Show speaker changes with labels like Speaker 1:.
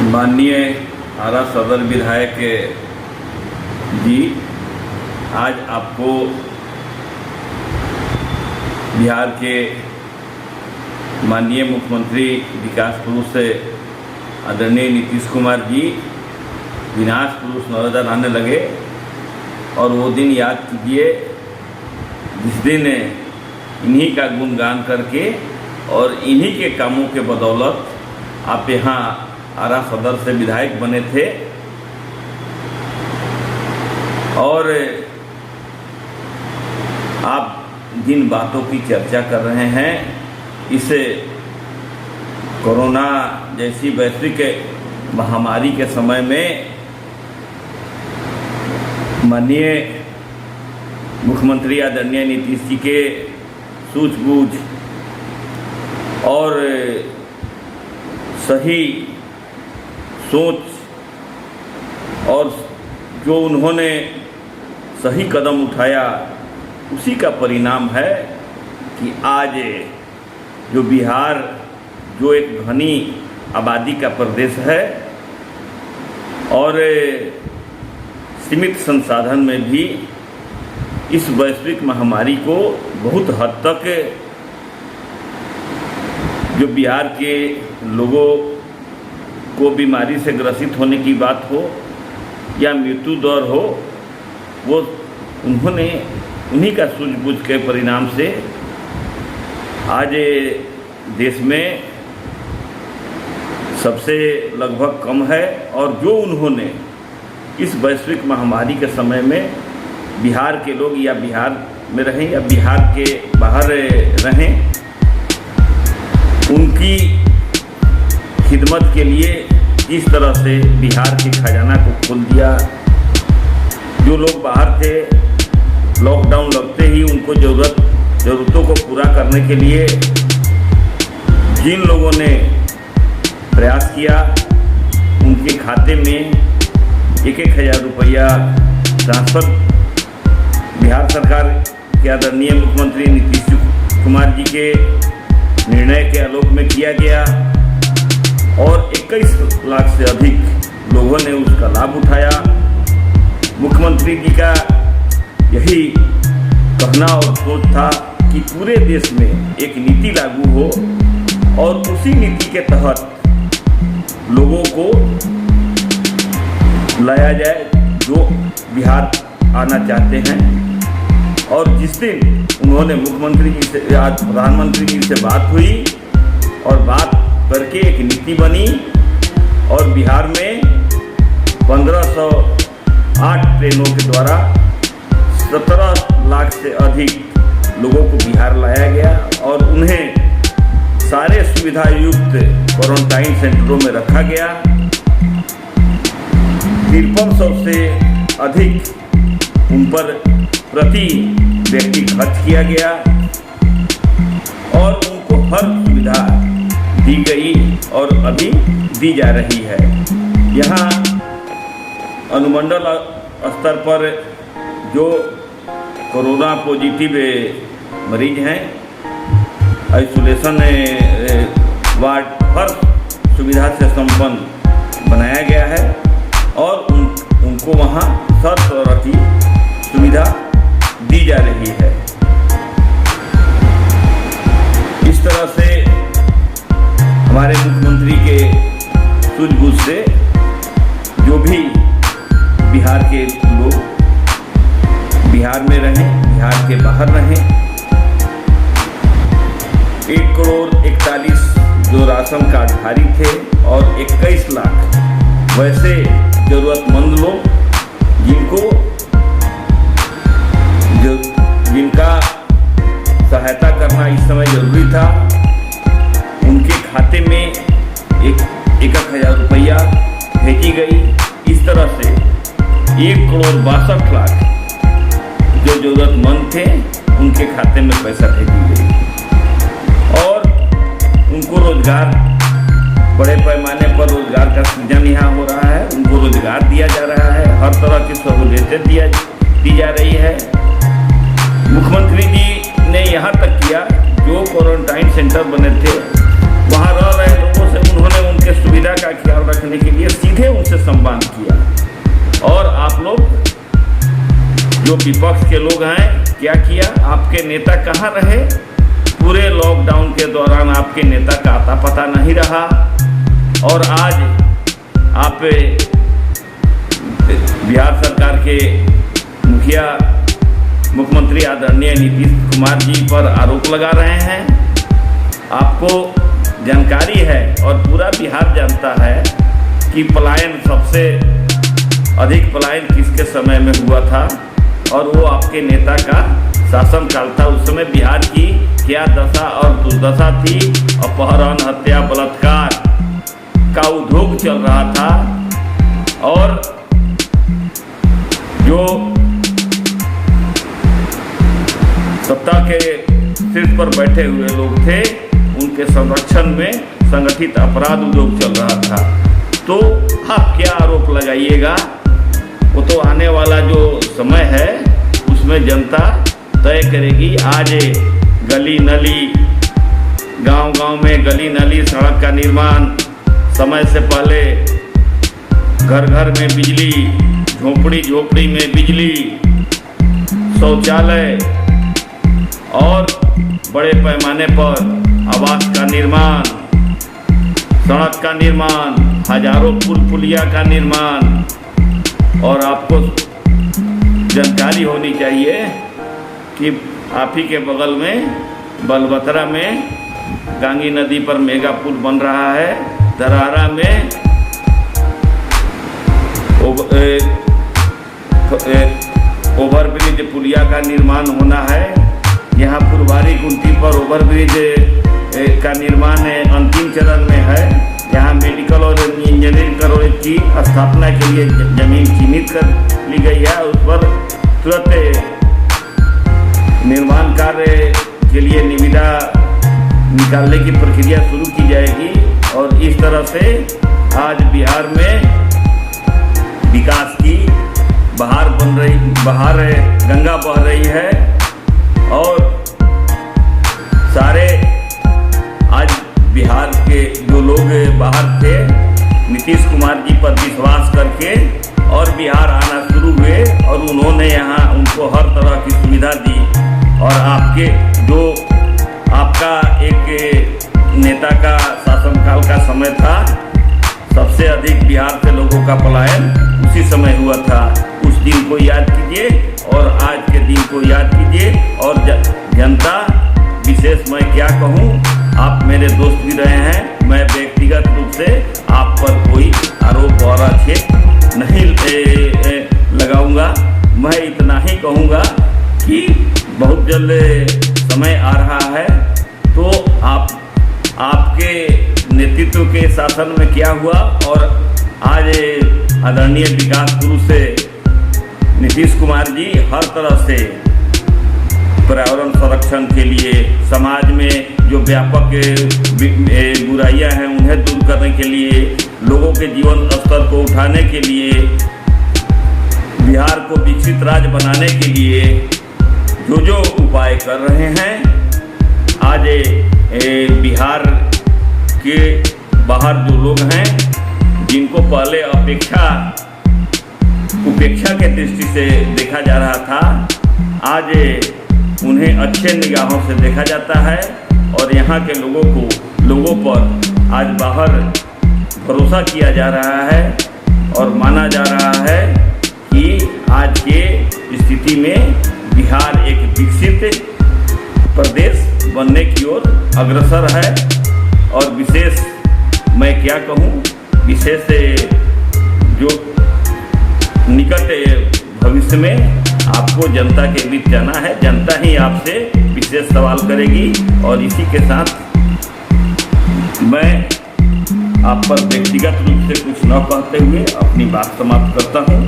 Speaker 1: माननीय आरा सदर विधायक जी, आज आपको बिहार के माननीय मुख्यमंत्री विकास पुरुष आदरणीय नीतीश कुमार जी विनाश पुरुष नजर आने लगे। और वो दिन याद कीजिए जिस दिन इन्हीं का गुणगान करके और इन्हीं के कामों के बदौलत आप यहाँ आरा सदर से विधायक बने थे। और आप जिन बातों की चर्चा कर रहे हैं, इस कोरोना जैसी वैश्विक महामारी के समय में माननीय मुख्यमंत्री आदरणीय नीतीश जी के सूझबूझ और सही सोच और जो उन्होंने सही कदम उठाया, उसी का परिणाम है कि आज जो बिहार जो एक घनी आबादी का प्रदेश है और सीमित संसाधन में भी इस वैश्विक महामारी को बहुत हद तक जो बिहार के लोगों को बीमारी से ग्रसित होने की बात हो या मृत्यु दर हो, वो उन्होंने उन्हीं का सूझबूझ के परिणाम से आज देश में सबसे लगभग कम है। और जो उन्होंने इस वैश्विक महामारी के समय में बिहार के लोग या बिहार में रहें या बिहार के बाहर रहें, उनकी खिदमत के लिए इस तरह से बिहार के खजाना को खोल दिया। जो लोग बाहर थे, लॉकडाउन लगते ही उनको ज़रूरतों को पूरा करने के लिए जिन लोगों ने प्रयास किया, उनके खाते में 1,000 रुपया ट्रांसफ़र बिहार सरकार के आदरणीय मुख्यमंत्री नीतीश कुमार जी के निर्णय के आलोक में किया गया और 21 लाख से अधिक लोगों ने उसका लाभ उठाया। मुख्यमंत्री जी का यही कहना और सोच था कि पूरे देश में एक नीति लागू हो और उसी नीति के तहत लोगों को लाया जाए जो बिहार आना चाहते हैं। और जिस दिन उन्होंने मुख्यमंत्री जी से, आज प्रधानमंत्री जी से बात हुई और बात करके एक नीति बनी और बिहार में 1508 ट्रेनों के द्वारा 17 लाख से अधिक लोगों को बिहार लाया गया और उन्हें सारे सुविधा युक्त क्वारंटाइन सेंटरों में रखा गया। 5300 से अधिक उन पर प्रति व्यक्ति खर्च किया गया और उनको हर सुविधा दी गई और अभी दी जा रही है। यहाँ अनुमंडल स्तर पर जो कोरोना पॉजिटिव मरीज हैं, आइसोलेशन वार्ड हर सुविधा से संपन्न बनाया गया है और उनको वहाँ हर तरह की सुविधा दी जा रही है। इस तरह से हमारे मुख्यमंत्री के सूझबूझ से जो भी बिहार के लोग बिहार में रहें, बिहार के बाहर रहें, 1,41,00,000 जो राशन कार्डधारी थे और 21 लाख वैसे ज़रूरतमंद लोग जिनका सहायता करना इस समय जरूरी था, उनके खाते में 1,000 रुपया भेजी गई। इस तरह से 1,62,00,000 जो ज़रूरतमंद थे उनके खाते में पैसा भेजी गई और उनको रोजगार, बड़े पैमाने पर रोजगार का सृजन यहाँ हो रहा है, उनको रोजगार दिया जा रहा है, हर तरह की सहूलियतें दी जा रही है। मुख्यमंत्री जी ने यहाँ तक किया, जो क्वारंटाइन सेंटर बने थे वहाँ रह रहे लोगों से उन्होंने उनके सुविधा का ख्याल रखने के लिए जो विपक्ष के लोग हैं क्या किया, आपके नेता कहाँ रहे? पूरे लॉकडाउन के दौरान आपके नेता का आता पता नहीं रहा। और आज आप बिहार सरकार के मुखिया मुख्यमंत्री आदरणीय नीतीश कुमार जी पर आरोप लगा रहे हैं। आपको जानकारी है और पूरा बिहार जानता है कि पलायन सबसे अधिक पलायन किसके समय में हुआ था, और वो आपके नेता का शासनकाल था। उस समय बिहार की क्या दशा और दुर्दशा थी। अपहरण, हत्या, बलात्कार का उद्योग चल रहा था, और जो सत्ता के शीर्ष पर बैठे हुए लोग थे उनके संरक्षण में संगठित अपराध उद्योग चल रहा था। तो आप क्या आरोप लगाइएगा, वो तो आने वाला जो समय है उसमें जनता तय करेगी। आज गली नली, गांव-गांव में गली नली, सड़क का निर्माण, समय से पहले घर घर में बिजली, झोपड़ी झोपड़ी में बिजली, शौचालय और बड़े पैमाने पर आवास का निर्माण, सड़क का निर्माण, हजारों पुल पुलिया का निर्माण। और आपको जानकारी होनी चाहिए कि आप ही के बगल में बलबतरा में गांगी नदी पर मेगा पुल बन रहा है। धरारा में ओवरब्रिज पुलिया का निर्माण होना है। यहाँ फुलवारी गुमटी पर ओवरब्रिज का निर्माण अंतिम चरण में है। यहाँ मेडिकल और इंजीनियरिंग कॉलेज की स्थापना के लिए जमीन चिन्हित कर ली गई है। उस पर तुरंत निर्माण कार्य के लिए निविदा निकालने की प्रक्रिया शुरू की जाएगी। और इस तरह से आज बिहार में विकास की बहार गंगा बह रही है। और सारे आज बिहार के जो लोग बाहर थे नीतीश कुमार जी पर विश्वास करके और बिहार आना शुरू हुए, और उन्होंने यहाँ उनको हर तरह की सुविधा दी। और आपके जो आपका एक नेता का शासनकाल का समय था, सबसे अधिक बिहार से लोगों का पलायन उसी समय हुआ था। उस दिन को याद कीजिए और आज के दिन को याद कीजिए। और जनता विशेष मैं क्या कहूँ, आप मेरे दोस्त भी रहे हैं, मैं व्यक्तिगत रूप से आप पर कोई आरोप और आक्षेप नहीं लगाऊंगा। मैं इतना ही कहूँगा कि बहुत जल्द समय आ रहा है, तो आपके नेतृत्व के शासन में क्या हुआ, और आज आदरणीय विकास पुरुष से नीतीश कुमार जी हर तरह से पर्यावरण संरक्षण के लिए, समाज में जो व्यापक बुराइयां हैं उन्हें दूर करने के लिए, लोगों के जीवन स्तर को उठाने के लिए, बिहार को विकसित राज्य बनाने के लिए जो उपाय कर रहे हैं। आज बिहार के बाहर जो लोग हैं जिनको पहले उपेक्षा के दृष्टि से देखा जा रहा था, आज उन्हें अच्छे निगाहों से देखा जाता है। और यहाँ के लोगों पर आज बाहर भरोसा किया जा रहा है और माना जा रहा है कि आज के स्थिति में बिहार एक विकसित प्रदेश बनने की ओर अग्रसर है। और विशेष मैं क्या कहूँ, विशेष जो निकट भविष्य में आपको जनता के बीच जाना है, जनता ही आपसे विशेष सवाल करेगी। और इसी के साथ मैं आप पर व्यक्तिगत रूप से कुछ न कहते हुए अपनी बात समाप्त करता हूँ।